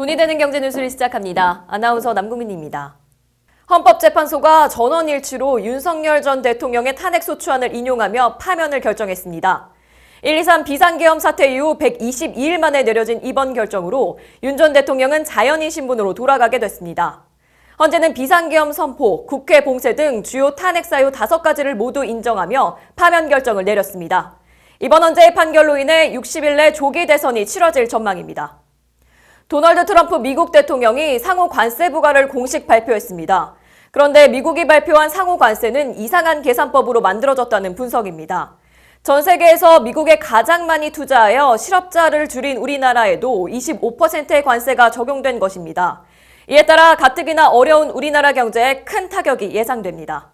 돈이 되는 경제 뉴스를 시작합니다. 아나운서 남국민입니다. 헌법재판소가 전원일치로 윤석열 전 대통령의 탄핵소추안을 인용하며 파면을 결정했습니다. 1.23 비상계엄 사태 이후 122일 만에 내려진 이번 결정으로 윤 전 대통령은 자연인 신분으로 돌아가게 됐습니다. 헌재는 비상계엄 선포, 국회 봉쇄 등 주요 탄핵 사유 5가지를 모두 인정하며 파면 결정을 내렸습니다. 이번 헌재의 판결로 인해 60일 내 조기 대선이 치러질 전망입니다. 도널드 트럼프 미국 대통령이 상호 관세 부과를 공식 발표했습니다. 그런데 미국이 발표한 상호 관세는 이상한 계산법으로 만들어졌다는 분석입니다. 전 세계에서 미국에 가장 많이 투자하여 실업자를 줄인 우리나라에도 25%의 관세가 적용된 것입니다. 이에 따라 가뜩이나 어려운 우리나라 경제에 큰 타격이 예상됩니다.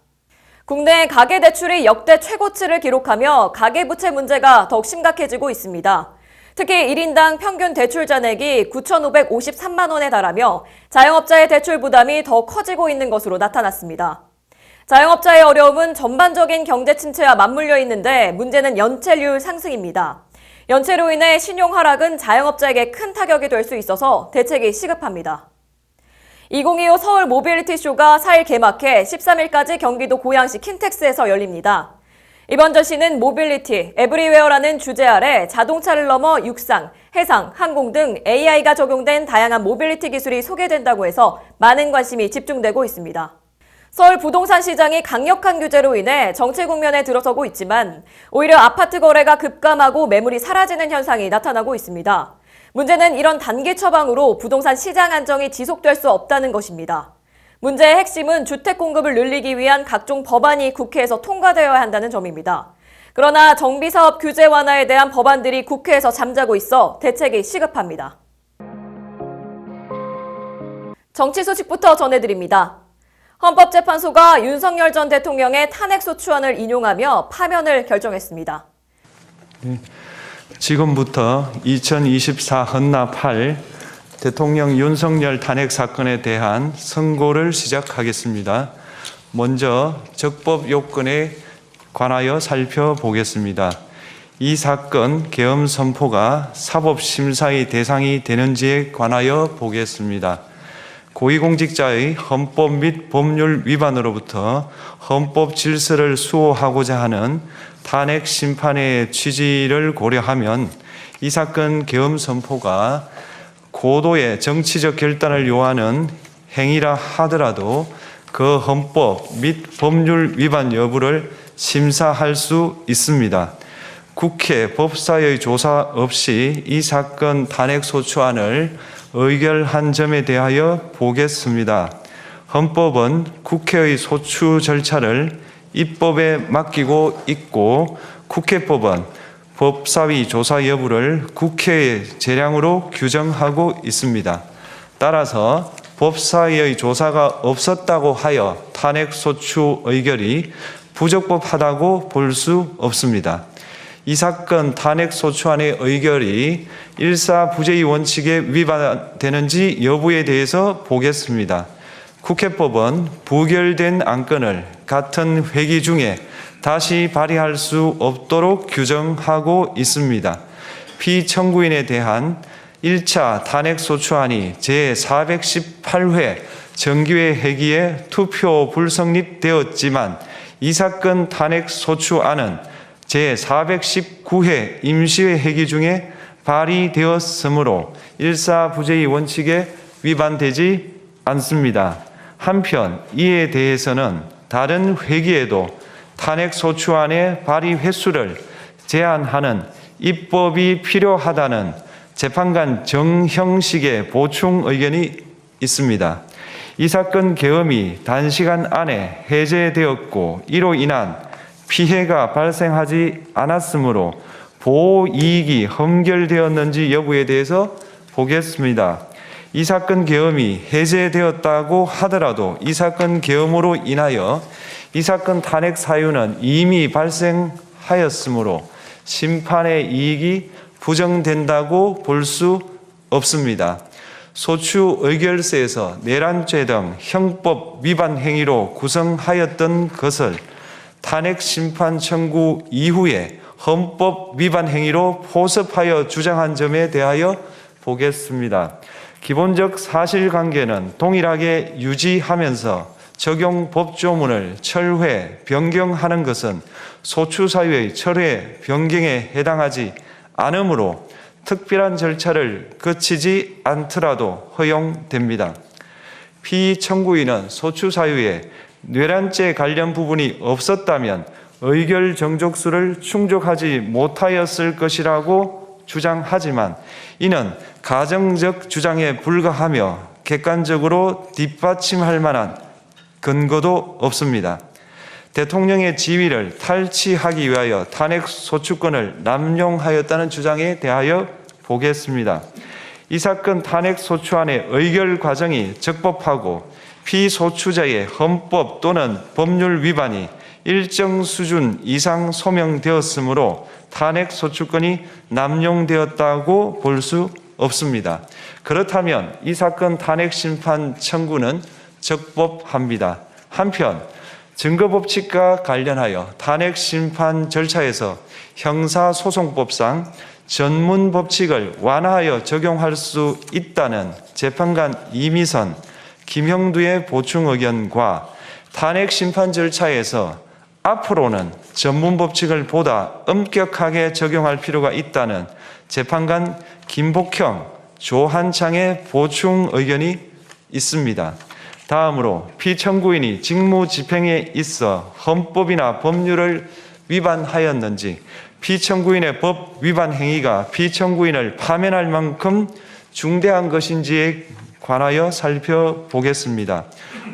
국내 가계대출이 역대 최고치를 기록하며 가계부채 문제가 더욱 심각해지고 있습니다. 특히 1인당 평균 대출 잔액이 9,553만 원에 달하며 자영업자의 대출 부담이 더 커지고 있는 것으로 나타났습니다. 자영업자의 어려움은 전반적인 경제 침체와 맞물려 있는데 문제는 연체율 상승입니다. 연체로 인해 신용 하락은 자영업자에게 큰 타격이 될 수 있어서 대책이 시급합니다. 2025 서울 모빌리티 쇼가 4일 개막해 13일까지 경기도 고양시 킨텍스에서 열립니다. 이번 전시는 모빌리티, 에브리웨어라는 주제 아래 자동차를 넘어 육상, 해상, 항공 등 AI가 적용된 다양한 모빌리티 기술이 소개된다고 해서 많은 관심이 집중되고 있습니다. 서울 부동산 시장이 강력한 규제로 인해 정체 국면에 들어서고 있지만 오히려 아파트 거래가 급감하고 매물이 사라지는 현상이 나타나고 있습니다. 문제는 이런 단기 처방으로 부동산 시장 안정이 지속될 수 없다는 것입니다. 문제의 핵심은 주택 공급을 늘리기 위한 각종 법안이 국회에서 통과되어야 한다는 점입니다. 그러나 정비사업 규제 완화에 대한 법안들이 국회에서 잠자고 있어 대책이 시급합니다. 정치 소식부터 전해드립니다. 헌법재판소가 윤석열 전 대통령의 탄핵소추안을 인용하며 파면을 결정했습니다. 지금부터 2024 헌납 8 대통령 윤석열 탄핵 사건에 대한 선고를 시작하겠습니다. 먼저 적법 요건에 관하여 살펴보겠습니다. 이 사건 계엄 선포가 사법심사의 대상이 되는지에 관하여 보겠습니다. 고위공직자의 헌법 및 법률 위반으로부터 헌법 질서를 수호하고자 하는 탄핵 심판의 취지를 고려하면 이 사건 계엄 선포가 고도의 정치적 결단을 요하는 행위라 하더라도 그 헌법 및 법률 위반 여부를 심사할 수 있습니다. 국회 법사의 조사 없이 이 사건 탄핵소추안을 의결한 점에 대하여 보겠습니다. 헌법은 국회의 소추 절차를 입법에 맡기고 있고 국회법은 법사위 조사 여부를 국회의 재량으로 규정하고 있습니다. 따라서 법사위의 조사가 없었다고 하여 탄핵소추 의결이 부적법하다고 볼 수 없습니다. 이 사건 탄핵소추안의 의결이 일사부재의 원칙에 위반되는지 여부에 대해서 보겠습니다. 국회법은 부결된 안건을 같은 회기 중에 다시 발의할 수 없도록 규정하고 있습니다. 피청구인에 대한 1차 탄핵소추안이 제418회 정기회 회기에 투표 불성립되었지만 이 사건 탄핵소추안은 제419회 임시회 회기 중에 발의되었으므로 일사부재의 원칙에 위반되지 않습니다. 한편 이에 대해서는 다른 회기에도 탄핵소추안의 발의 횟수를 제한하는 입법이 필요하다는 재판관 정형식의 보충 의견이 있습니다. 이 사건 계엄이 단시간 안에 해제되었고 이로 인한 피해가 발생하지 않았으므로 보호이익이 험결되었는지 여부에 대해서 보겠습니다. 이 사건 계엄이 해제되었다고 하더라도 이 사건 계엄으로 인하여 이 사건 탄핵 사유는 이미 발생하였으므로 심판의 이익이 부정된다고 볼 수 없습니다. 소추 의결서에서 내란죄 등 형법 위반 행위로 구성하였던 것을 탄핵 심판 청구 이후에 헌법 위반 행위로 포섭하여 주장한 점에 대하여 보겠습니다. 기본적 사실관계는 동일하게 유지하면서 적용 법조문을 철회, 변경하는 것은 소추 사유의 철회, 변경에 해당하지 않으므로 특별한 절차를 거치지 않더라도 허용됩니다. 피청구인은 소추 사유에 뇌란죄 관련 부분이 없었다면 의결 정족수를 충족하지 못하였을 것이라고 주장하지만 이는 가정적 주장에 불과하며 객관적으로 뒷받침할 만한 근거도 없습니다. 대통령의 지위를 탈취하기 위하여 탄핵 소추권을 남용하였다는 주장에 대하여 보겠습니다. 이 사건 탄핵 소추안의 의결 과정이 적법하고 피소추자의 헌법 또는 법률 위반이 일정 수준 이상 소명되었으므로 탄핵 소추권이 남용되었다고 볼 수 없습니다. 그렇다면 이 사건 탄핵 심판 청구는 적법합니다. 한편 증거법칙과 관련하여 탄핵 심판 절차에서 형사소송법상 전문 법칙을 완화하여 적용할 수 있다는 재판관 이미선, 김형두의 보충 의견과 탄핵 심판 절차에서 앞으로는 전문 법칙을 보다 엄격하게 적용할 필요가 있다는 재판관 김복형, 조한창의 보충 의견이 있습니다. 다음으로 피청구인이 직무집행에 있어 헌법이나 법률을 위반하였는지 피청구인의 법 위반 행위가 피청구인을 파면할 만큼 중대한 것인지에 관하여 살펴보겠습니다.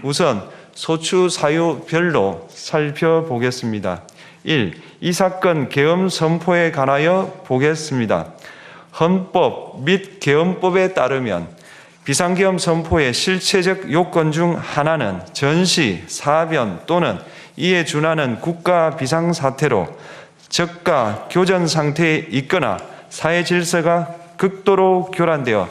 우선 소추 사유별로 살펴보겠습니다. 1. 이 사건 계엄 선포에 관하여 보겠습니다. 헌법 및 계엄법에 따르면 비상계엄 선포의 실체적 요건 중 하나는 전시, 사변 또는 이에 준하는 국가 비상사태로 저가 교전 상태에 있거나 사회 질서가 극도로 교란되어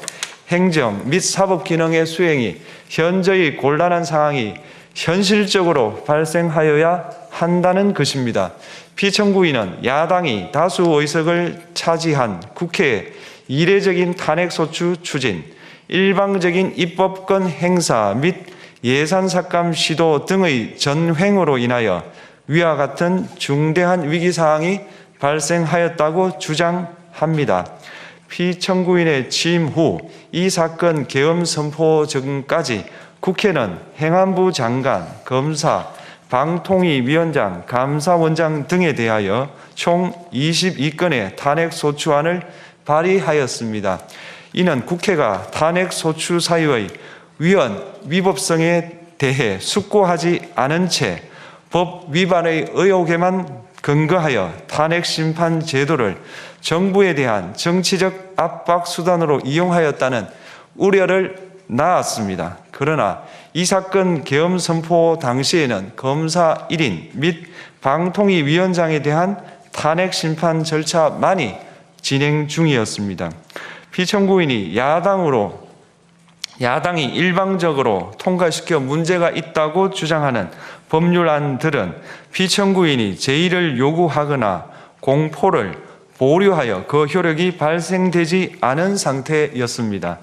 행정 및 사법 기능의 수행이 현저히 곤란한 상황이 현실적으로 발생하여야 한다는 것입니다. 피청구인은 야당이 다수 의석을 차지한 국회의 이례적인 탄핵소추 추진, 일방적인 입법권 행사 및 예산 삭감 시도 등의 전횡으로 인하여 위와 같은 중대한 위기사항이 발생하였다고 주장합니다. 피청구인의 취임 후 이 사건 계엄 선포 전까지 국회는 행안부 장관, 검사, 방통위 위원장, 감사원장 등에 대하여 총 22건의 탄핵소추안을 발의하였습니다. 이는 국회가 탄핵소추 사유의 위헌, 위법성에 대해 숙고하지 않은 채 법 위반의 의혹에만 근거하여 탄핵심판 제도를 정부에 대한 정치적 압박 수단으로 이용하였다는 우려를 낳았습니다. 그러나 이 사건 계엄 선포 당시에는 검사 1인 및 방통위 위원장에 대한 탄핵 심판 절차만이 진행 중이었습니다. 피청구인이 야당이 일방적으로 통과시켜 문제가 있다고 주장하는 법률안들은 피청구인이 제의를 요구하거나 공포를 보류하여 그 효력이 발생되지 않은 상태였습니다.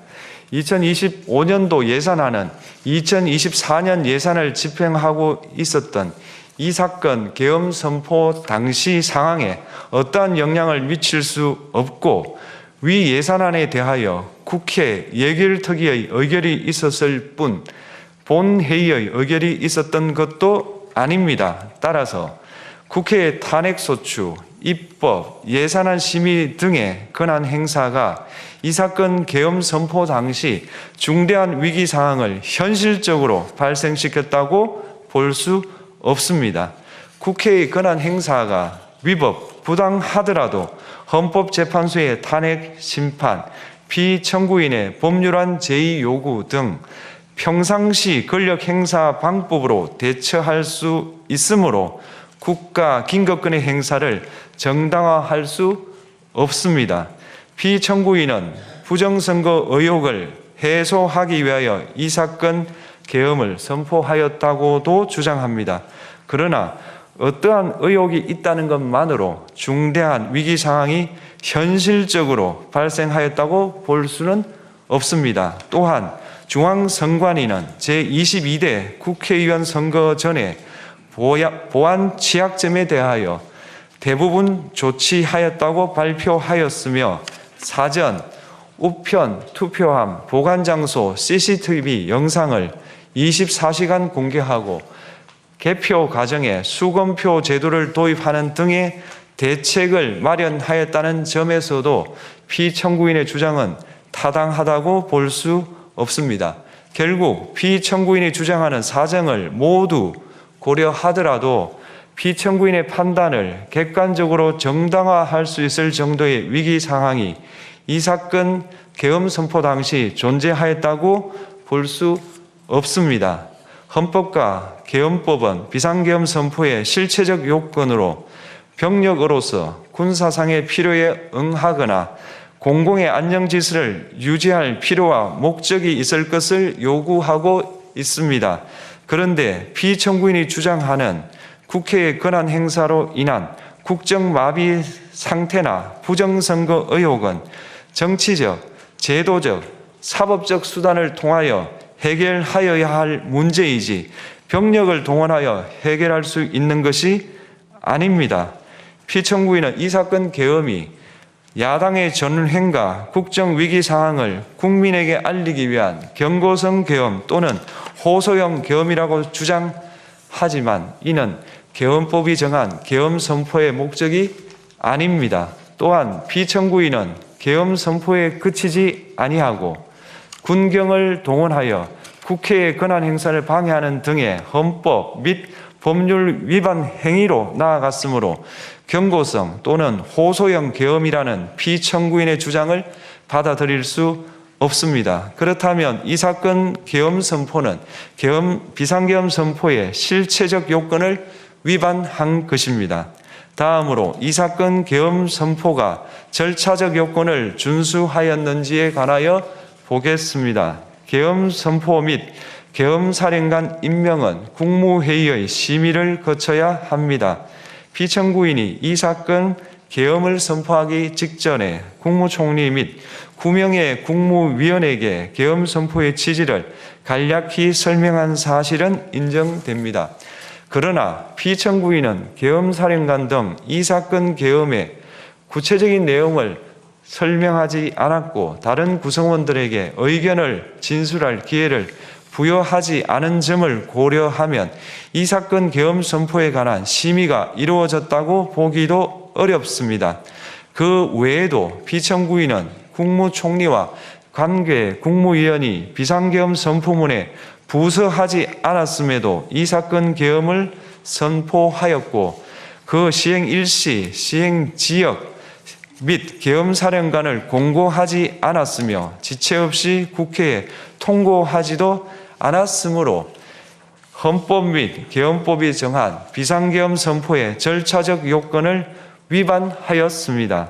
2025년도 예산안은 2024년 예산을 집행하고 있었던 이 사건 계엄 선포 당시 상황에 어떠한 영향을 미칠 수 없고 위 예산안에 대하여 국회 예결특위의 의결이 있었을 뿐 본회의의 의결이 있었던 것도 아닙니다. 따라서 국회의 탄핵소추, 입법, 예산안 심의 등의 권한 행사가 이 사건 계엄 선포 당시 중대한 위기 상황을 현실적으로 발생시켰다고 볼 수 없습니다. 국회의 권한 행사가 위법, 부당하더라도 헌법재판소의 탄핵 심판, 피청구인의 법률안 제의 요구 등 평상시 권력 행사 방법으로 대처할 수 있으므로 국가 긴급권의 행사를 정당화할 수 없습니다. 피청구인은 부정선거 의혹을 해소하기 위하여 이 사건 계엄을 선포하였다고도 주장합니다. 그러나 어떠한 의혹이 있다는 것만으로 중대한 위기 상황이 현실적으로 발생하였다고 볼 수는 없습니다. 또한 중앙선관위는 제22대 국회의원 선거 전에 보안 취약점에 대하여 대부분 조치하였다고 발표하였으며 사전, 우편, 투표함, 보관장소, CCTV 영상을 24시간 공개하고 개표 과정에 수검표 제도를 도입하는 등의 대책을 마련하였다는 점에서도 피청구인의 주장은 타당하다고 볼 수 없습니다. 결국 피청구인이 주장하는 사정을 모두 고려하더라도 피청구인의 판단을 객관적으로 정당화할 수 있을 정도의 위기 상황이 이 사건 계엄 선포 당시 존재하였다고 볼 수 없습니다. 헌법과 계엄법은 비상계엄 선포의 실체적 요건으로 병력으로서 군사상의 필요에 응하거나 공공의 안정질서를 유지할 필요와 목적이 있을 것을 요구하고 있습니다. 그런데 피청구인이 주장하는 국회의 권한 행사로 인한 국정마비 상태나 부정선거 의혹은 정치적, 제도적, 사법적 수단을 통하여 해결하여야 할 문제이지 병력을 동원하여 해결할 수 있는 것이 아닙니다. 피청구인은 이 사건 계엄이 야당의 전횡과 국정위기 상황을 국민에게 알리기 위한 경고성 계엄 또는 호소형 계엄이라고 주장하지만 이는 계엄법이 정한 계엄 선포의 목적이 아닙니다. 또한 피청구인은 계엄 선포에 그치지 아니하고 군경을 동원하여 국회의 권한 행사를 방해하는 등의 헌법 및 법률 위반 행위로 나아갔으므로 경고성 또는 호소형 계엄이라는 피청구인의 주장을 받아들일 수 없습니다. 그렇다면 이 사건 계엄 선포는 비상계엄 선포의 실체적 요건을 위반한 것입니다. 다음으로 이 사건 계엄 선포가 절차적 요건을 준수하였는지에 관하여 보겠습니다. 계엄 선포 및 계엄사령관 임명은 국무회의의 심의를 거쳐야 합니다. 피청구인이 이 사건 계엄을 선포하기 직전에 국무총리 및 9명의 국무위원에게 계엄 선포의 취지를 간략히 설명한 사실은 인정됩니다. 그러나 피청구인은 계엄사령관 등 이 사건 계엄의 구체적인 내용을 설명하지 않았고 다른 구성원들에게 의견을 진술할 기회를 부여하지 않은 점을 고려하면 이 사건 계엄 선포에 관한 심의가 이루어졌다고 보기도 어렵습니다. 그 외에도 피청구인은 국무총리와 관계 국무위원이 비상계엄 선포문에 부서하지 않았음에도 이 사건 계엄을 선포하였고 그 시행 일시, 시행 지역 및 계엄사령관을 공고하지 않았으며 지체 없이 국회에 통고하지도 않았으므로 헌법 및 계엄법이 정한 비상계엄 선포의 절차적 요건을 위반하였습니다.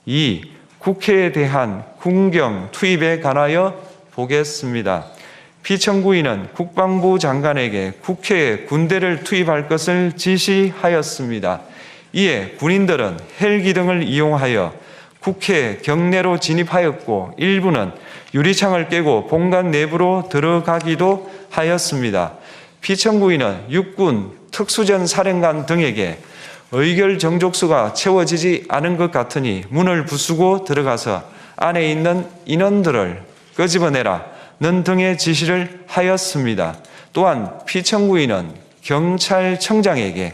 2. 국회에 대한 군경 투입에 관하여 보겠습니다. 피청구인은 국방부 장관에게 국회에 군대를 투입할 것을 지시하였습니다. 이에 군인들은 헬기 등을 이용하여 국회 경내로 진입하였고 일부는 유리창을 깨고 본관 내부로 들어가기도 하였습니다. 피청구인은 육군 특수전 사령관 등에게 의결 정족수가 채워지지 않은 것 같으니 문을 부수고 들어가서 안에 있는 인원들을 끄집어내라는 등의 지시를 하였습니다. 또한 피청구인은 경찰청장에게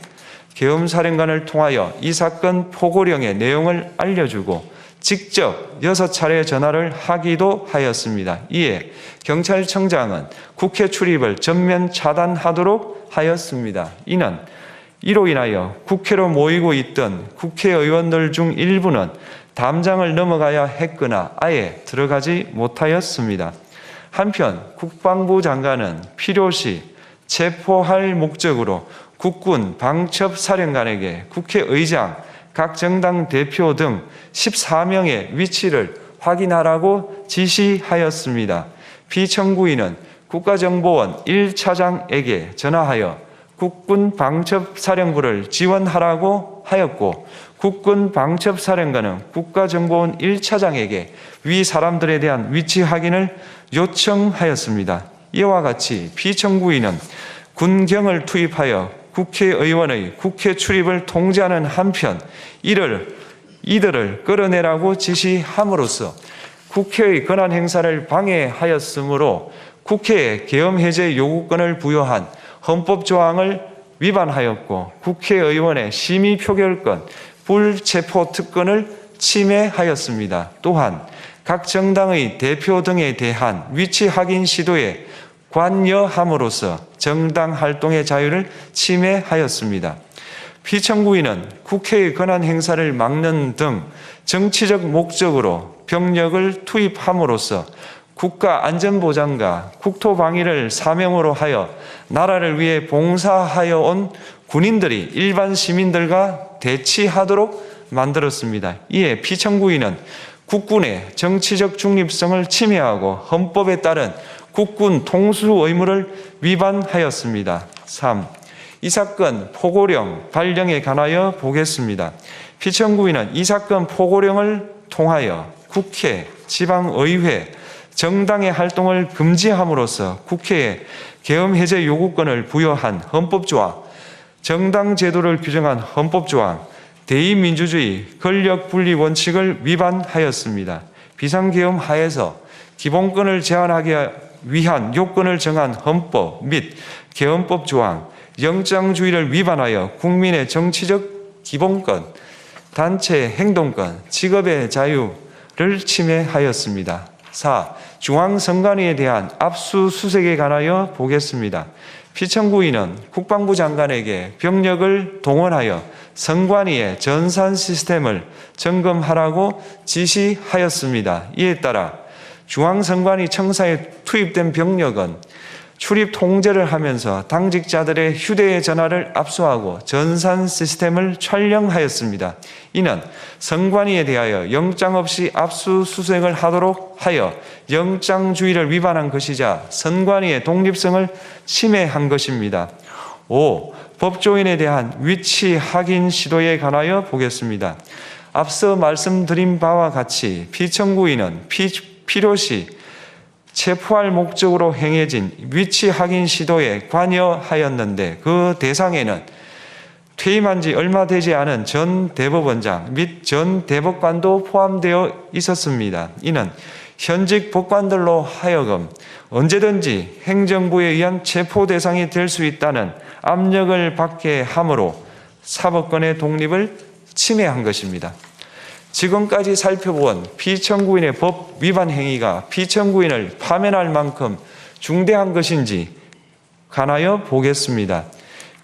계엄사령관을 통하여 이 사건 포고령의 내용을 알려주고 직접 6차례 전화를 하기도 하였습니다. 이에 경찰청장은 국회 출입을 전면 차단하도록 하였습니다. 이로 인하여 국회로 모이고 있던 국회의원들 중 일부는 담장을 넘어가야 했거나 아예 들어가지 못하였습니다. 한편 국방부 장관은 필요시 체포할 목적으로 국군 방첩사령관에게 국회의장, 각 정당 대표 등 14명의 위치를 확인하라고 지시하였습니다. 피청구인은 국가정보원 1차장에게 전화하여 국군 방첩사령부를 지원하라고 보고하였고 국군 방첩사령관은 국가정보원 1차장에게 위 사람들에 대한 위치 확인을 요청하였습니다. 이와 같이 피청구인은 군경을 투입하여 국회의원의 국회 출입을 통제하는 한편 이들을 끌어내라고 지시함으로써 국회의 권한 행사를 방해하였으므로 국회에 계엄 해제 요구권을 부여한 헌법 조항을 위반하였고 국회의원의 심의 표결권, 불체포 특권을 침해하였습니다. 또한 각 정당의 대표 등에 대한 위치 확인 시도에 관여함으로써 정당 활동의 자유를 침해하였습니다. 피청구인은 국회의 권한 행사를 막는 등 정치적 목적으로 병력을 투입함으로써 국가 안전보장과 국토방위를 사명으로 하여 나라를 위해 봉사하여 온 군인들이 일반 시민들과 대치하도록 만들었습니다. 이에 피청구인은 국군의 정치적 중립성을 침해하고 헌법에 따른 국군 통수 의무를 위반하였습니다. 3. 이 사건 포고령 발령에 관하여 보겠습니다. 피청구인은 이 사건 포고령을 통하여 국회, 지방의회, 정당의 활동을 금지함으로써 국회에 계엄 해제 요구권을 부여한 헌법조항, 정당 제도를 규정한 헌법조항, 대의민주주의 권력 분리 원칙을 위반하였습니다. 비상계엄 하에서 기본권을 제한하기 위한 요건을 정한 헌법 및 계엄법 조항, 영장주의를 위반하여 국민의 정치적 기본권, 단체 행동권, 직업의 자유를 침해하였습니다. 4. 중앙선관위에 대한 압수수색에 관하여 보겠습니다. 피청구인은 국방부 장관에게 병력을 동원하여 선관위의 전산 시스템을 점검하라고 지시하였습니다. 이에 따라 중앙선관위 청사에 투입된 병력은 출입 통제를 하면서 당직자들의 휴대 전화를 압수하고 전산 시스템을 촬영하였습니다. 이는 선관위에 대하여 영장 없이 압수수색을 하도록 하여 영장주의를 위반한 것이자 선관위의 독립성을 침해한 것입니다. 5. 법조인에 대한 위치 확인 시도에 관하여 보겠습니다. 앞서 말씀드린 바와 같이 피청구인은 필요시 체포할 목적으로 행해진 위치 확인 시도에 관여하였는데 그 대상에는 퇴임한 지 얼마 되지 않은 전 대법원장 및 전 대법관도 포함되어 있었습니다. 이는 현직 법관들로 하여금 언제든지 행정부에 의한 체포 대상이 될 수 있다는 압력을 받게 함으로 사법권의 독립을 침해한 것입니다. 지금까지 살펴본 피청구인의 법 위반 행위가 피청구인을 파면할 만큼 중대한 것인지 관하여 보겠습니다.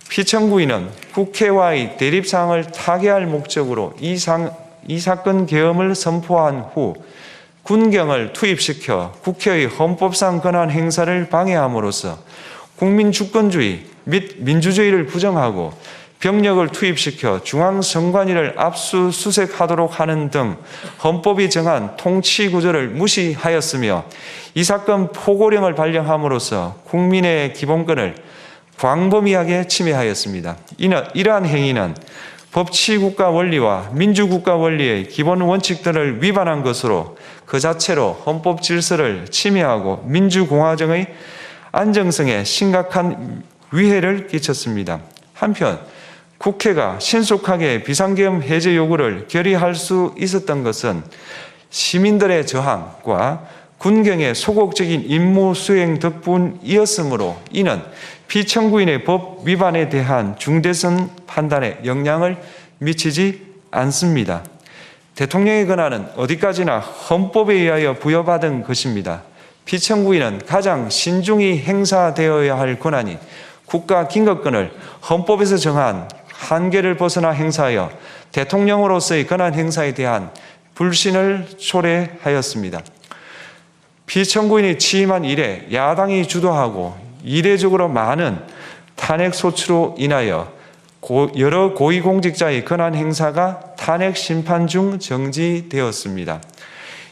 피청구인은 국회와의 대립사항을 타개할 목적으로 이 사건 계엄을 선포한 후 군경을 투입시켜 국회의 헌법상 권한 행사를 방해함으로써 국민 주권주의 및 민주주의를 부정하고 병력을 투입시켜 중앙선관위를 압수수색하도록 하는 등 헌법이 정한 통치구조를 무시하였으며 이 사건 포고령을 발령함으로써 국민의 기본권을 광범위하게 침해하였습니다. 이러한 행위는 법치국가 원리와 민주국가 원리의 기본 원칙들을 위반한 것으로 그 자체로 헌법 질서를 침해하고 민주공화정의 안정성에 심각한 위해를 끼쳤습니다. 한편 국회가 신속하게 비상계엄 해제 요구를 결의할 수 있었던 것은 시민들의 저항과 군경의 소극적인 임무 수행 덕분이었으므로 이는 피청구인의 법 위반에 대한 중대성 판단에 영향을 미치지 않습니다. 대통령의 권한은 어디까지나 헌법에 의하여 부여받은 것입니다. 피청구인은 가장 신중히 행사되어야 할 권한이 국가 긴급권을 헌법에서 정한 한계를 벗어나 행사하여 대통령으로서의 권한 행사에 대한 불신을 초래하였습니다. 피청구인이 취임한 이래 야당이 주도하고 이례적으로 많은 탄핵 소추로 인하여 여러 고위공직자의 권한 행사가 탄핵 심판 중 정지되었습니다.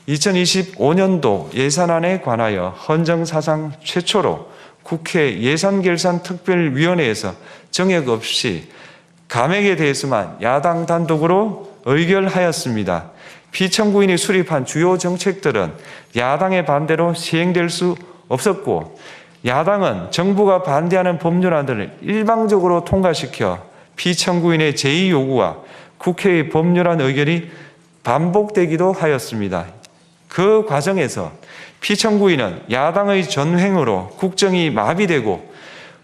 2025년도 예산안에 관하여 헌정사상 최초로 국회 예산결산특별위원회에서 정액 없이 감액에 대해서만 야당 단독으로 의결하였습니다. 피청구인이 수립한 주요 정책들은 야당의 반대로 시행될 수 없었고 야당은 정부가 반대하는 법률안들을 일방적으로 통과시켜 피청구인의 제의 요구와 국회의 법률안 의결이 반복되기도 하였습니다. 그 과정에서 피청구인은 야당의 전횡으로 국정이 마비되고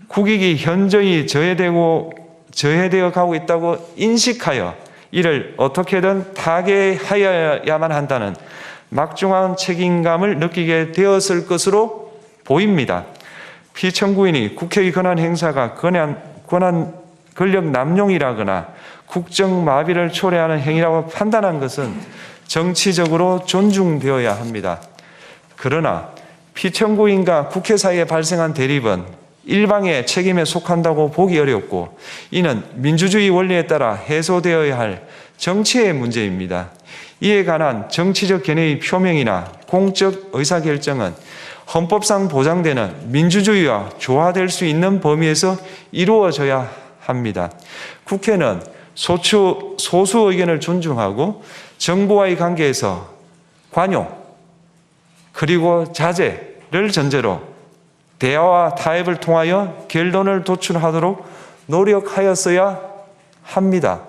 국익이 현저히 저해되어 가고 있다고 인식하여 이를 어떻게든 타개하여야만 한다는 막중한 책임감을 느끼게 되었을 것으로 보입니다. 피청구인이 국회의 권한 행사가 권력 남용이라거나 국정 마비를 초래하는 행위라고 판단한 것은 정치적으로 존중되어야 합니다. 그러나 피청구인과 국회 사이에 발생한 대립은 일방의 책임에 속한다고 보기 어렵고 이는 민주주의 원리에 따라 해소되어야 할 정치의 문제입니다. 이에 관한 정치적 견해의 표명이나 공적 의사결정은 헌법상 보장되는 민주주의와 조화될 수 있는 범위에서 이루어져야 합니다. 국회는 소수 의견을 존중하고 정부와의 관계에서 관용 그리고 자제를 전제로 대화와 타협을 통하여 결론을 도출하도록 노력하였어야 합니다.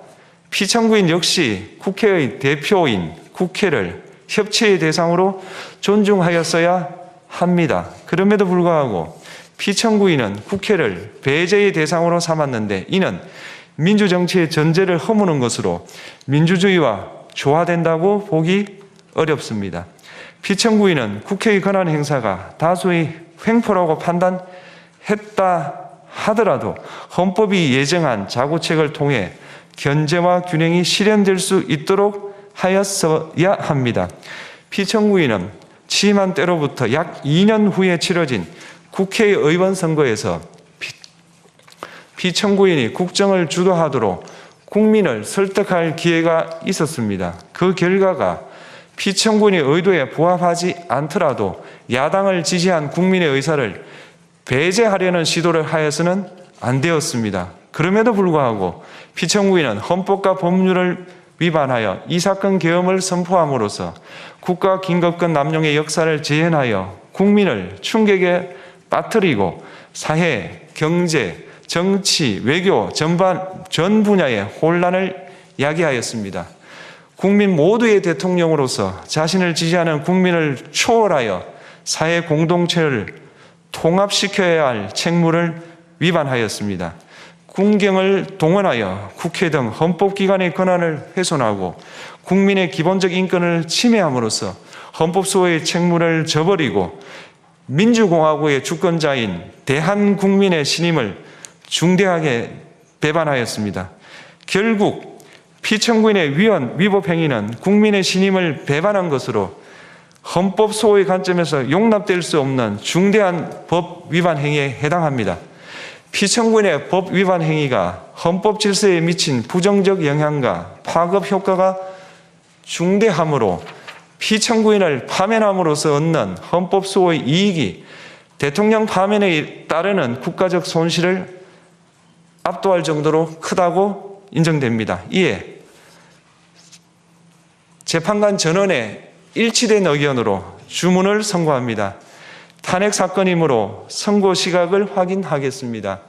피청구인 역시 국회의 대표인 국회를 협치의 대상으로 존중하였어야 합니다. 그럼에도 불구하고 피청구인은 국회를 배제의 대상으로 삼았는데 이는 민주정치의 전제를 허무는 것으로 민주주의와 조화된다고 보기 어렵습니다. 피청구인은 국회의 권한 행사가 다수의 횡포라고 판단했다 하더라도 헌법이 예정한 자구책을 통해 견제와 균형이 실현될 수 있도록 하였어야 합니다. 피청구인은 취임한 때로부터 약 2년 후에 치러진 국회의원 선거에서 피청구인이 국정을 주도하도록 국민을 설득할 기회가 있었습니다. 그 결과가 피청구인의 의도에 부합하지 않더라도 야당을 지지한 국민의 의사를 배제하려는 시도를 하여서는 안 되었습니다. 그럼에도 불구하고 피청구인은 헌법과 법률을 위반하여 이 사건 계엄을 선포함으로써 국가 긴급권 남용의 역사를 재현하여 국민을 충격에 빠뜨리고 사회, 경제, 정치, 외교 전 분야의 혼란을 야기하였습니다. 국민 모두의 대통령으로서 자신을 지지하는 국민을 초월하여 사회 공동체를 통합시켜야 할 책무를 위반하였습니다. 군경을 동원하여 국회 등 헌법기관의 권한을 훼손하고 국민의 기본적 인권을 침해함으로써 헌법소의 책무를 저버리고 민주공화국의 주권자인 대한국민의 신임을 중대하게 배반하였습니다. 결국 피청구인의 위법 행위는 국민의 신임을 배반한 것으로 헌법소의 관점에서 용납될 수 없는 중대한 법 위반 행위에 해당합니다. 피청구인의 법 위반 행위가 헌법 질서에 미친 부정적 영향과 파급 효과가 중대하므로 피청구인을 파면함으로써 얻는 헌법소의 이익이 대통령 파면에 따르는 국가적 손실을 압도할 정도로 크다고 인정됩니다. 이에 재판관 전원의 일치된 의견으로 주문을 선고합니다. 탄핵 사건이므로 선고 시각을 확인하겠습니다.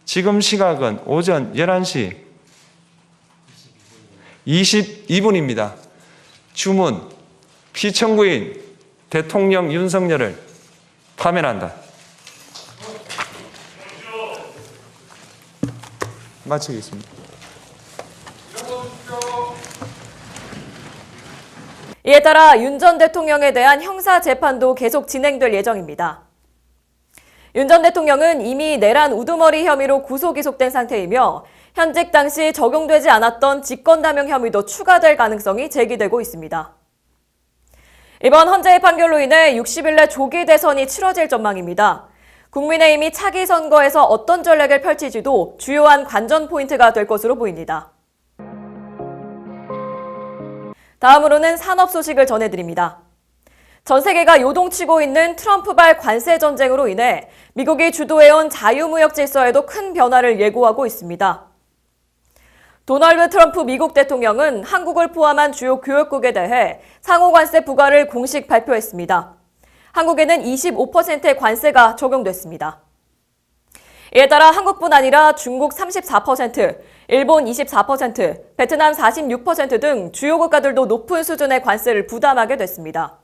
지금 시각은 오전 11시 22분입니다. 주문, 피청구인 대통령 윤석열을 파면한다. 마치겠습니다. 이에 따라 윤 전 대통령에 대한 형사 재판도 계속 진행될 예정입니다. 윤 전 대통령은 이미 내란 우두머리 혐의로 구속 기소된 상태이며 현직 당시 적용되지 않았던 직권남용 혐의도 추가될 가능성이 제기되고 있습니다. 이번 헌재의 판결로 인해 60일 내 조기 대선이 치러질 전망입니다. 국민의힘이 차기 선거에서 어떤 전략을 펼칠지도 주요한 관전 포인트가 될 것으로 보입니다. 다음으로는 산업 소식을 전해드립니다. 전 세계가 요동치고 있는 트럼프발 관세 전쟁으로 인해 미국이 주도해온 자유무역 질서에도 큰 변화를 예고하고 있습니다. 도널드 트럼프 미국 대통령은 한국을 포함한 주요 교역국에 대해 상호관세 부과를 공식 발표했습니다. 한국에는 25%의 관세가 적용됐습니다. 이에 따라 한국뿐 아니라 중국 34%, 일본 24%, 베트남 46% 등 주요 국가들도 높은 수준의 관세를 부담하게 됐습니다.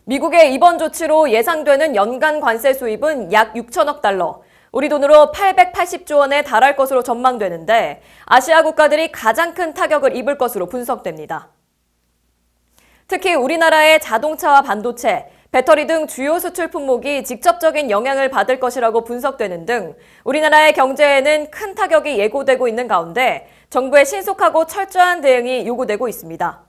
미국의 이번 조치로 예상되는 연간 관세 수입은 약 6천억 달러, 우리 돈으로 880조 원에 달할 것으로 전망되는데 아시아 국가들이 가장 큰 타격을 입을 것으로 분석됩니다. 특히 우리나라의 자동차와 반도체, 배터리 등 주요 수출 품목이 직접적인 영향을 받을 것이라고 분석되는 등 우리나라의 경제에는 큰 타격이 예고되고 있는 가운데 정부의 신속하고 철저한 대응이 요구되고 있습니다.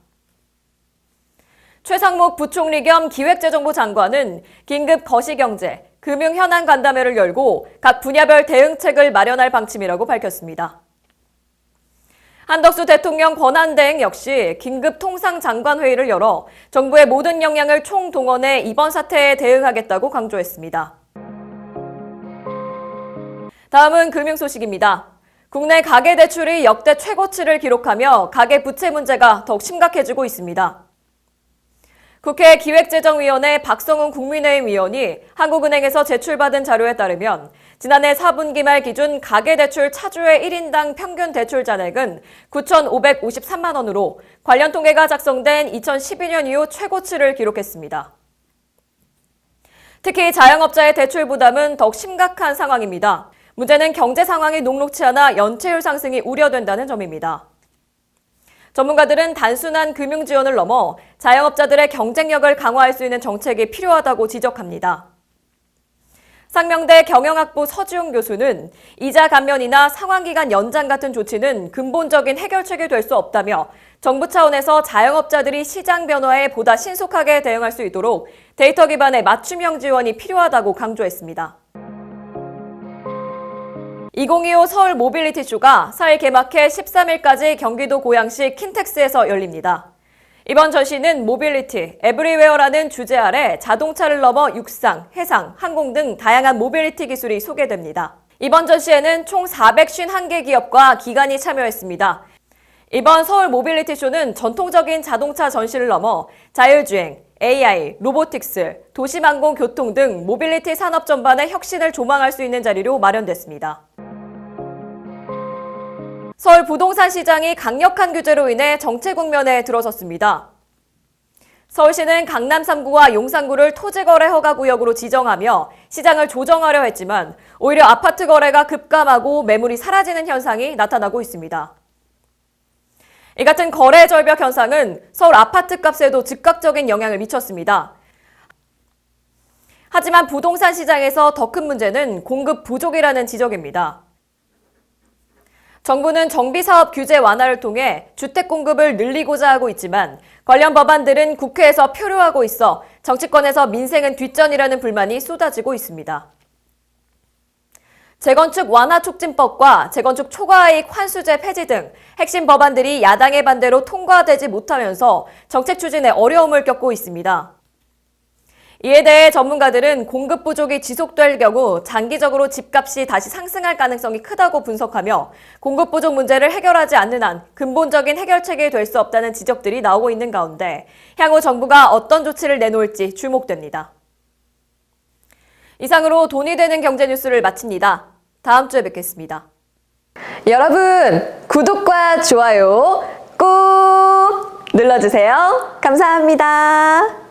최상목 부총리 겸 기획재정부 장관은 긴급 거시경제, 금융현안 간담회를 열고 각 분야별 대응책을 마련할 방침이라고 밝혔습니다. 한덕수 대통령 권한대행 역시 긴급 통상장관회의를 열어 정부의 모든 역량을 총동원해 이번 사태에 대응하겠다고 강조했습니다. 다음은 금융 소식입니다. 국내 가계대출이 역대 최고치를 기록하며 가계부채 문제가 더욱 심각해지고 있습니다. 국회 기획재정위원회 박성훈 국민의힘 의원이 한국은행에서 제출받은 자료에 따르면 지난해 4분기 말 기준 가계대출 차주의 1인당 평균 대출 잔액은 9,553만 원으로 관련 통계가 작성된 2012년 이후 최고치를 기록했습니다. 특히 자영업자의 대출 부담은 더욱 심각한 상황입니다. 문제는 경제 상황이 녹록치 않아 연체율 상승이 우려된다는 점입니다. 전문가들은 단순한 금융 지원을 넘어 자영업자들의 경쟁력을 강화할 수 있는 정책이 필요하다고 지적합니다. 상명대 경영학부 서지용 교수는 이자 감면이나 상환기간 연장 같은 조치는 근본적인 해결책이 될 수 없다며 정부 차원에서 자영업자들이 시장 변화에 보다 신속하게 대응할 수 있도록 데이터 기반의 맞춤형 지원이 필요하다고 강조했습니다. 2025 서울 모빌리티 쇼가 4일 개막해 13일까지 경기도 고양시 킨텍스에서 열립니다. 이번 전시는 모빌리티, 에브리웨어라는 주제 아래 자동차를 넘어 육상, 해상, 항공 등 다양한 모빌리티 기술이 소개됩니다. 이번 전시에는 총 451개 기업과 기관이 참여했습니다. 이번 서울 모빌리티 쇼는 전통적인 자동차 전시를 넘어 자율주행, AI, 로보틱스, 도시망공 교통 등 모빌리티 산업 전반의 혁신을 조망할 수 있는 자리로 마련됐습니다. 서울 부동산 시장이 강력한 규제로 인해 정체 국면에 들어섰습니다. 서울시는 강남 3구와 용산구를 토지거래 허가 구역으로 지정하며 시장을 조정하려 했지만 오히려 아파트 거래가 급감하고 매물이 사라지는 현상이 나타나고 있습니다. 이 같은 거래 절벽 현상은 서울 아파트 값에도 즉각적인 영향을 미쳤습니다. 하지만 부동산 시장에서 더 큰 문제는 공급 부족이라는 지적입니다. 정부는 정비사업 규제 완화를 통해 주택 공급을 늘리고자 하고 있지만 관련 법안들은 국회에서 표류하고 있어 정치권에서 민생은 뒷전이라는 불만이 쏟아지고 있습니다. 재건축 완화 촉진법과 재건축 초과이익 환수제 폐지 등 핵심 법안들이 야당의 반대로 통과되지 못하면서 정책 추진에 어려움을 겪고 있습니다. 이에 대해 전문가들은 공급 부족이 지속될 경우 장기적으로 집값이 다시 상승할 가능성이 크다고 분석하며 공급 부족 문제를 해결하지 않는 한 근본적인 해결책이 될 수 없다는 지적들이 나오고 있는 가운데 향후 정부가 어떤 조치를 내놓을지 주목됩니다. 이상으로 돈이 되는 경제 뉴스를 마칩니다. 다음 주에 뵙겠습니다. 여러분, 구독과 좋아요 꾹 눌러주세요. 감사합니다.